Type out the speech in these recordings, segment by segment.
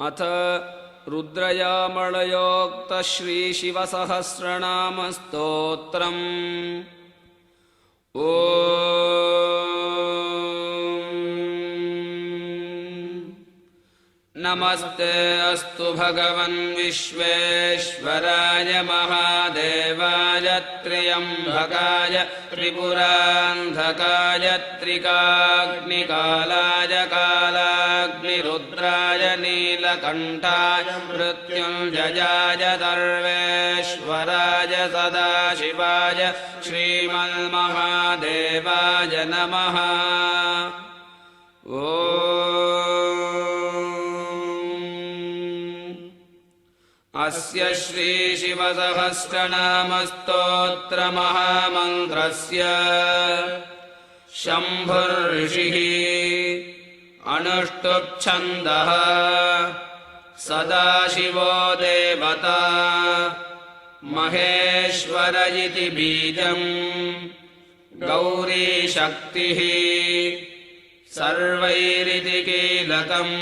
अथ रुद्रयामळयोक्त श्रीशिवसहस्रनामस्तोत्रम्। नमस्ते अस्तु भगवन् विश्वेश्वराय महादेवाय त्र्यम्बकाय त्रिपुरान्धकाय त्रिकाग्निकालाय कालाग्निरुद्राय नीलकण्ठाय मृत्युञ्जयाय सर्वेश्वराय सदाशिवाय श्रीमन्महादेवाय नमः। अस्य श्रीशिवसहस्रनामस्तोत्रमहामन्त्रस्य शम्भुर्ऋषिः अनुष्टुप्छन्दः सदाशिवो देवता महेश्वर इति बीजम् गौरीशक्तिः सर्वैरिति कीलकम्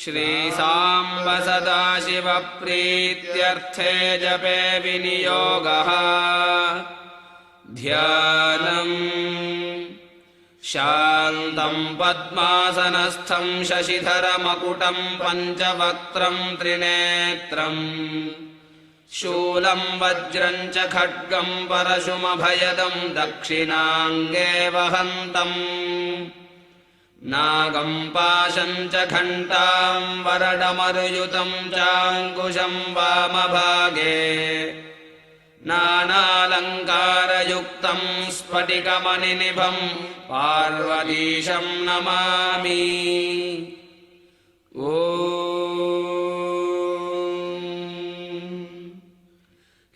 श्रीसाम्ब सदाशिवप्रीत्यर्थे जपे विनियोगः। ध्यानम् शान्तं पद्मासनस्थं शशिधरमकुटं पञ्चवक्त्रं त्रिनेत्रम् शूलं वज्रं च खड्गं परशुमभयदं दक्षिणाङ्गे वहन्तम् नागं पाशं च घण्टां वरडमरुयुतं चाङ्कुशं वामभागे नानालङ्कारयुक्तं स्फटिकमणिनिभं पार्वतीशं नमामि। ॐ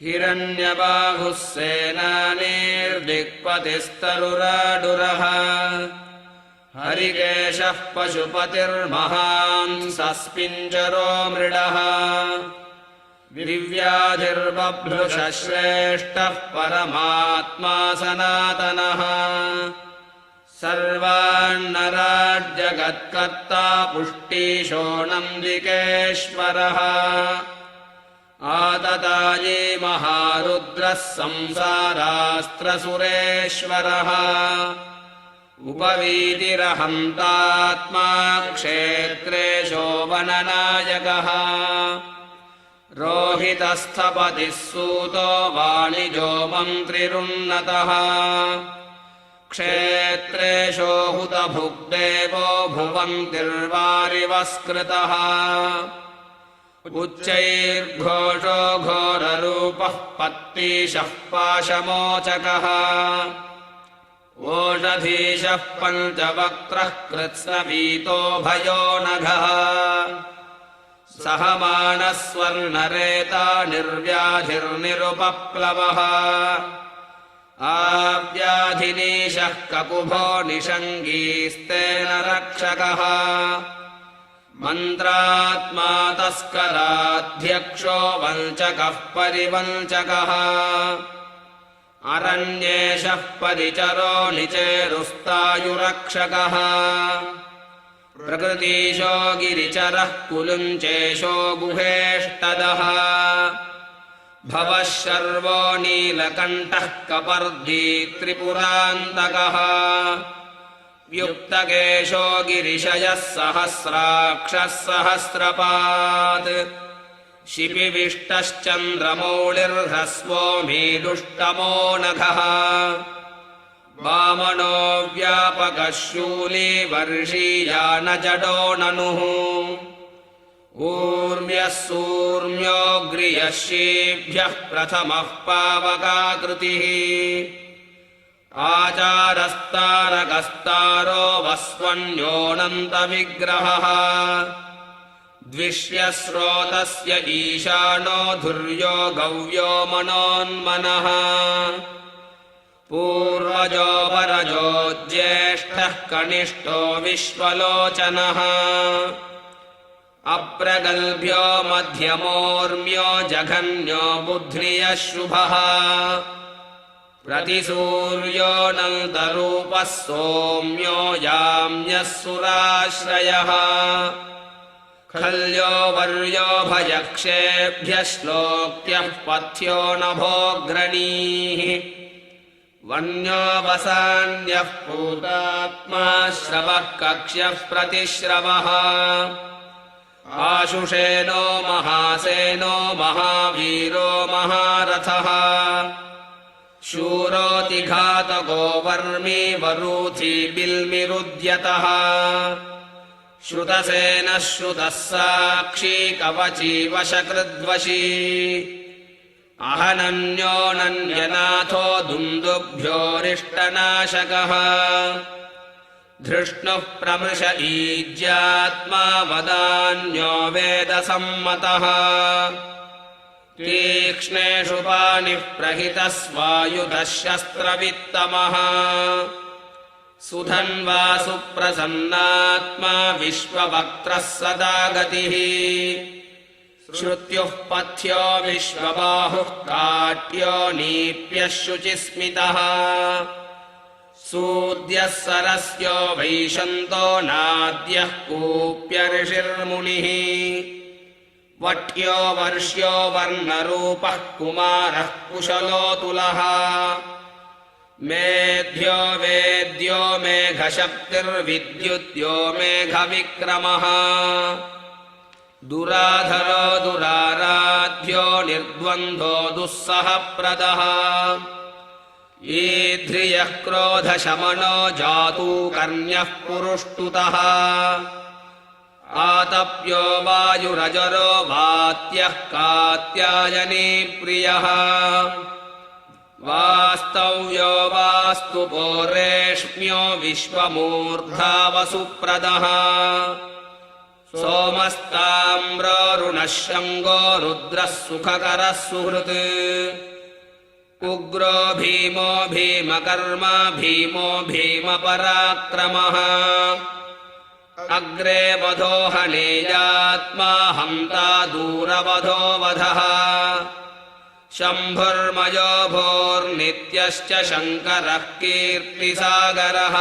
हिरण्यबाहुः सेनानीर्दिक्पतिस्तरुराडुरः हरिकेशः पशुपतिर्महान् सस्पिञ्जरो मृडः दिव्याधिर्बभ्रुषः श्रेष्ठः परमात्मा सनातनः सर्वान्नराज्जगत्कर्ता पुष्टिशोणन्दिकेश्वरः आतताये महारुद्रः संसारास्त्रसुरेश्वरः उपवीतिरहन्तात्मा क्षेत्रेशो वननायकः रोहितस्थपतिः सूतो वाणिजो मन्त्रिरुन्नतः क्षेत्रेशो हुतभुग्देवो भुवन्तिर्वारिवस्कृतः उच्चैर्घोषो घोररूपः पत्तीशः पाशमोचकः ओषधीशः पञ्चवक्त्रः कृत्स्नवीतो भयो नघः सहमानस्वर्णरेता निर्व्याधिर्निरुपप्लवः आव्याधिनीशः ककुभो निषङ्गीस्तेन रक्षकः मन्त्रात्मा तस्कराध्यक्षो वञ्चकः परिवञ्चकः अरण्येशः परिचरो निचेरुस्तायुरक्षकः प्रकृतीशो गिरिचरः कुलुञ्चेशो गुहेष्टदः भवः शर्वो नीलकण्ठः कपर्दी त्रिपुरान्तकः युक्तकेशो गिरिशयः सहस्राक्षः सहस्रपात् शिपिविष्टश्चन्द्रमौळिर्ह्रस्वो मीदुष्टमो नघः वामनो व्यापकः शूली वर्षीयानजडो ननुः ऊर्म्यः सूर्म्योऽग्र्यः शीभ्यः प्रथमः पावकाकृतिः आचारस्तारकस्तारो वस्वन्योऽनन्तविग्रहः द्विष्यस्रोतस्य ईशानो धुर्यो गव्यो मनोन्मनः पूर्वजो वरजो ज्येष्ठः कनिष्ठो विश्वलोचनः अप्रगल्भ्यो मध्यमोर्म्यो जघन्यो बुध्नियः शुभः प्रतिसूर्योऽनन्तरूपः सौम्यो याम्यः सुराश्रयः खल्यो वर्यो भजक्षेभ्यः श्लोक्यः पथ्यो नभोऽग्रणीः वन्यो वसान्यः पूतात्मा श्रवः कक्ष्यः प्रतिश्रवः आशुषेनो महासेनो महावीरो महारथः शूरोऽतिघातको वर्मी वरूथी बिल्मिरुद्यतः श्रुतसेनः श्रुतः साक्षी कवची वशकृद्वशी अहनन्योऽनन्यनाथो दुन्दुभ्योरिष्टनाशकः धृष्णुः प्रमृश ईज्यात्मा वदान्यो वेदसम्मतः तीक्ष्णेषु पाणिः प्रहितः स्वायुधः शस्त्रवित्तमः सुधन्वा सुप्रसन्नात्मा विश्ववक्त्रः सदा गतिः श्रुत्युः पथ्यो विश्वबाहुः काट्यो नीप्यः शुचिस्मितः सूद्यः सरस्यो वैशन्तो नाद्यः कूप्य ऋषिर्मुनिः वट्यो वर्ष्यो वर्णरूपः कुमारः कुशलोऽतुलः मेध्यो वेद्यो मेघशक्तिर्विद्युद्यो मेघविक्रमः दुराधरो दुराराध्यो निर्द्वन्द्वो दुःसहप्रदः ईध्रियः क्रोधशमनो जातूकर्ण्यः पुरुष्टुतः आतप्यो वायुरजरो वात्यः कात्यायनी प्रियः वास्तव्यो वास्तुपो रेष्म्यो विश्वमूर्धा वसुप्रदः सोमस्ताम्रोरुणः शङ्गो रुद्रः सुखकरः सुहृत् उग्रो भीमो भीमकर्मा भीमो भीमपराक्रमः अग्रे वधो हनेयात्मा हन्ता दूरवधो वधः शम्भुर्मयो भोर्नित्यश्च शङ्करः कीर्तिसागरः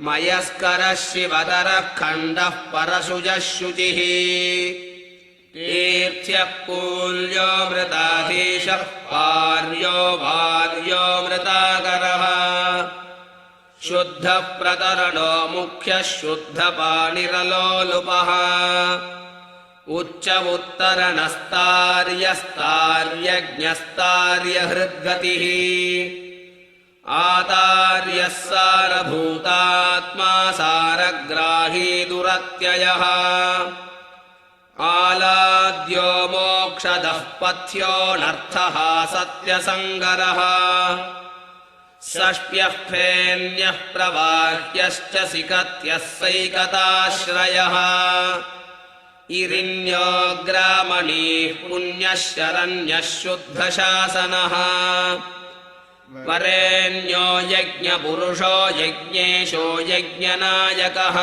मयस्करः शिवतरः खण्डः परशुजः शुचिः तीर्थ्यः कूल्यो मृताधीशः पार्यो वार्यो मृताकरः शुद्धः प्रतरणो मुख्यः शुद्धपाणिरलोलुपः उच्च उत्तरणस्तार्यस्तार्यज्ञस्तार्यहृद्गतिः आतार्यः सारभूतात्मा सारग्राही दुरत्ययः आलाद्यो मोक्षदः पथ्योऽनर्थः सत्यसङ्गरः षष्ट्यः फेन्यः प्रवाह्यश्च सिकत्यः सैकताश्रयः इरिण्यो ग्रामणीः पुण्यः शरण्यः शुद्धशासनः वरेण्यो यज्ञपुरुषो यज्ञेशो यज्ञनायकः।